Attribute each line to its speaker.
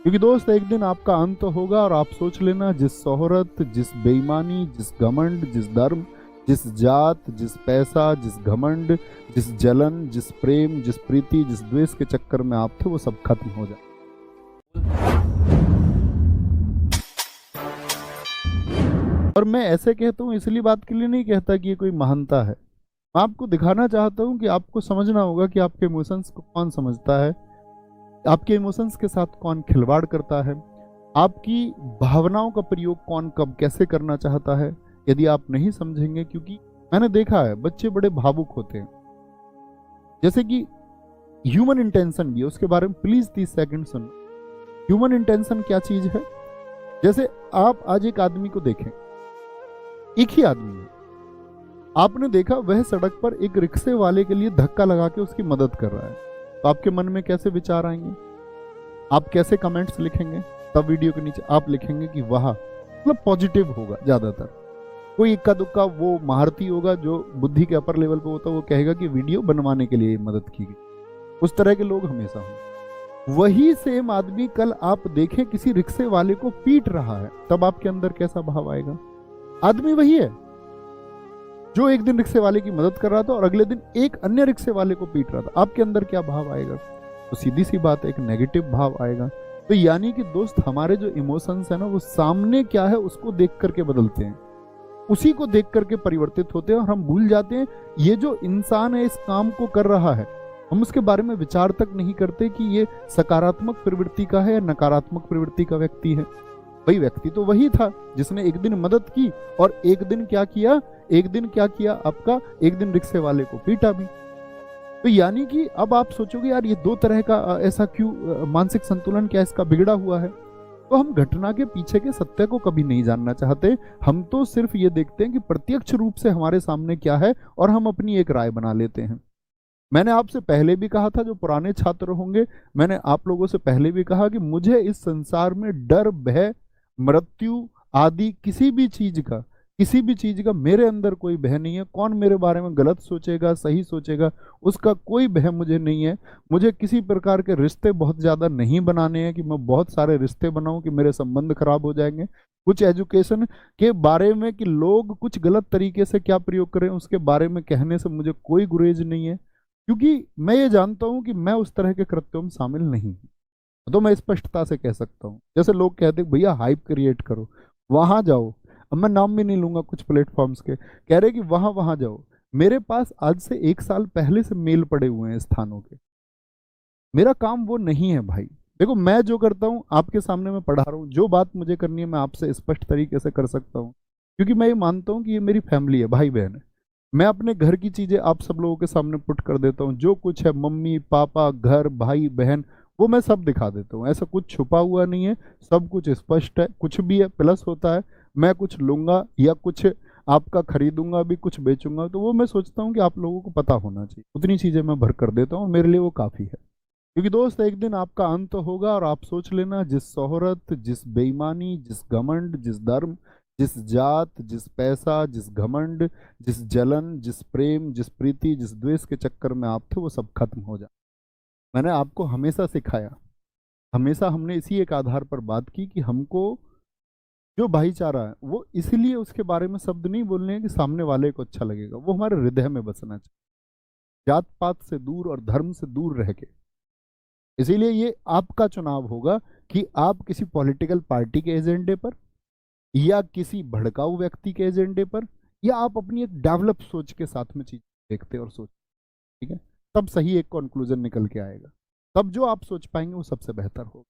Speaker 1: क्योंकि दोस्त एक दिन आपका अंत होगा और आप सोच लेना, जिस शोहरत, जिस बेईमानी, जिस घमंड, जिस धर्म, जिस जात, जिस पैसा, जिस घमंड, जिस जलन, जिस प्रेम, जिस प्रीति, जिस द्वेष के चक्कर में आप थे, वो सब खत्म हो जाए। और मैं ऐसे कहता हूँ इसलिए बात के लिए नहीं कहता कि ये कोई महानता है। मैं आपको दिखाना चाहता हूँ कि आपको समझना होगा कि आपके इमोशंस को कौन समझता है, आपके इमोशंस के साथ कौन खिलवाड़ करता है, आपकी भावनाओं का प्रयोग कौन कब कैसे करना चाहता है। यदि आप नहीं समझेंगे, क्योंकि मैंने देखा है बच्चे बड़े भावुक होते हैं, जैसे कि ह्यूमन इंटेंशन भी है, उसके बारे में प्लीज 30 सेकंड सुनो। ह्यूमन इंटेंशन क्या चीज है? जैसे आप आज एक आदमी को देखें, एक ही आदमी है, आपने देखा वह सड़क पर एक रिक्शे वाले के लिए धक्का लगा के उसकी मदद कर रहा है, तो आपके मन में कैसे विचार आएंगे? आप कैसे कमेंट्स लिखेंगे? तब वीडियो के नीचे आप लिखेंगे कि वाह, मतलब पॉजिटिव होगा ज्यादातर। कोई इक्का दुक्का वो महारथी होगा जो बुद्धि के अपर लेवल पे होता है, वो कहेगा कि वीडियो बनवाने के लिए मदद की गई। उस तरह के लोग हमेशा होंगे। वही सेम आदमी कल आप देखें किसी रिक्शे वाले को पीट रहा है, तब आपके अंदर कैसा भाव आएगा? आदमी वही है जो एक दिन रिक्शे वाले की मदद कर रहा था और अगले दिन एक अन्य रिक्शे वाले को पीट रहा था, आपके अंदर क्या भाव आएगा? तो सीधी सी बात है, एक नेगेटिव भाव आएगा। तो यानी कि दोस्त, हमारे जो इमोशंस है ना, वो सामने क्या है उसको देख करके बदलते हैं, उसी को देख करके परिवर्तित होते हैं, और हम भूल जाते हैं ये जो इंसान है इस काम को कर रहा है, हम उसके बारे में विचार तक नहीं करते कि ये सकारात्मक प्रवृत्ति का है या नकारात्मक प्रवृत्ति का व्यक्ति है। भाई व्यक्ति तो वही था जिसने एक दिन मदद की और एक दिन क्या किया, आपका एक दिन रिक्शे वाले को पीटा भी। तो यानी कि अब आप सोचोगे यार ये दो तरह का ऐसा क्यों, मानसिक संतुलन क्या इसका बिगड़ा हुआ है? तो हम घटना के पीछे के सत्य को कभी नहीं जानना चाहते, हम तो सिर्फ ये देखते हैं कि प्रत्यक्ष रूप से हमारे सामने क्या है और हम अपनी एक राय बना लेते हैं। मैंने आपसे पहले भी कहा था, जो पुराने छात्र होंगे, मैंने आप लोगों से पहले भी कहा कि मुझे इस संसार में डर, भय, मृत्यु आदि किसी भी चीज का मेरे अंदर कोई भय नहीं है। कौन मेरे बारे में गलत सोचेगा, सही सोचेगा, उसका कोई भय मुझे नहीं है। मुझे किसी प्रकार के रिश्ते बहुत ज्यादा नहीं बनाने हैं कि मैं बहुत सारे रिश्ते बनाऊं कि मेरे संबंध खराब हो जाएंगे। कुछ एजुकेशन के बारे में कि लोग कुछ गलत तरीके से क्या प्रयोग करें उसके बारे में कहने से मुझे कोई गुरेज नहीं है, क्योंकि मैं ये जानता हूं कि मैं उस तरह के कृत्यों में शामिल नहीं हूं। तो मैं स्पष्टता से कह सकता हूँ, जैसे लोग कहते हैं भैया हाइप क्रिएट करो, वहां जाओ। अब मैं नाम भी नहीं लूंगा कुछ प्लेटफॉर्म्स के, कह रहे कि वहां वहां जाओ। मेरे पास आज से 1 साल पहले से मेल पड़े हुए हैं स्थानों के। मेरा काम वो नहीं है भाई। देखो मैं जो करता हूँ आपके सामने मैं पढ़ा रहा हूँ, जो बात मुझे करनी है मैं आपसे स्पष्ट तरीके से कर सकता हूँ, क्योंकि मैं ये मानता हूँ कि ये मेरी फैमिली है, भाई बहन है। मैं अपने घर की चीजें आप सब लोगों के सामने पुट कर देता हूँ, जो कुछ है मम्मी पापा घर भाई बहन वो मैं सब दिखा देता हूँ। ऐसा कुछ छुपा हुआ नहीं है, सब कुछ स्पष्ट है। कुछ भी है प्लस होता है, मैं कुछ लूंगा या कुछ आपका खरीदूंगा भी, कुछ बेचूंगा, तो वो मैं सोचता हूँ कि आप लोगों को पता होना चाहिए। उतनी चीजें मैं भर कर देता हूँ, मेरे लिए वो काफी है। क्योंकि दोस्त एक दिन आपका अंत होगा और आप सोच लेना, जिस शोहरत, जिस बेईमानी, जिस घमंड, जिस धर्म, जिस जात, जिस पैसा, जिस घमंड, जिस जलन, जिस प्रेम, जिस प्रीति, जिस द्वेष के चक्कर में आप थे, वो सब खत्म हो जाए। मैंने आपको हमेशा सिखाया, हमेशा हमने इसी एक आधार पर बात की कि हमको जो भाईचारा है वो इसलिए उसके बारे में शब्द नहीं बोलने हैं कि सामने वाले को अच्छा लगेगा, वो हमारे हृदय में बसना चाहिए, जात पात से दूर और धर्म से दूर रह के। इसीलिए ये आपका चुनाव होगा कि आप किसी पॉलिटिकल पार्टी के एजेंडे पर या किसी भड़काऊ व्यक्ति के एजेंडे पर, या आप अपनी एक डेवलप सोच के साथ में चीज देखते और सोच, ठीक है? तब सही एक कंक्लूजन निकल के आएगा, तब जो आप सोच पाएंगे वो सबसे बेहतर होगा।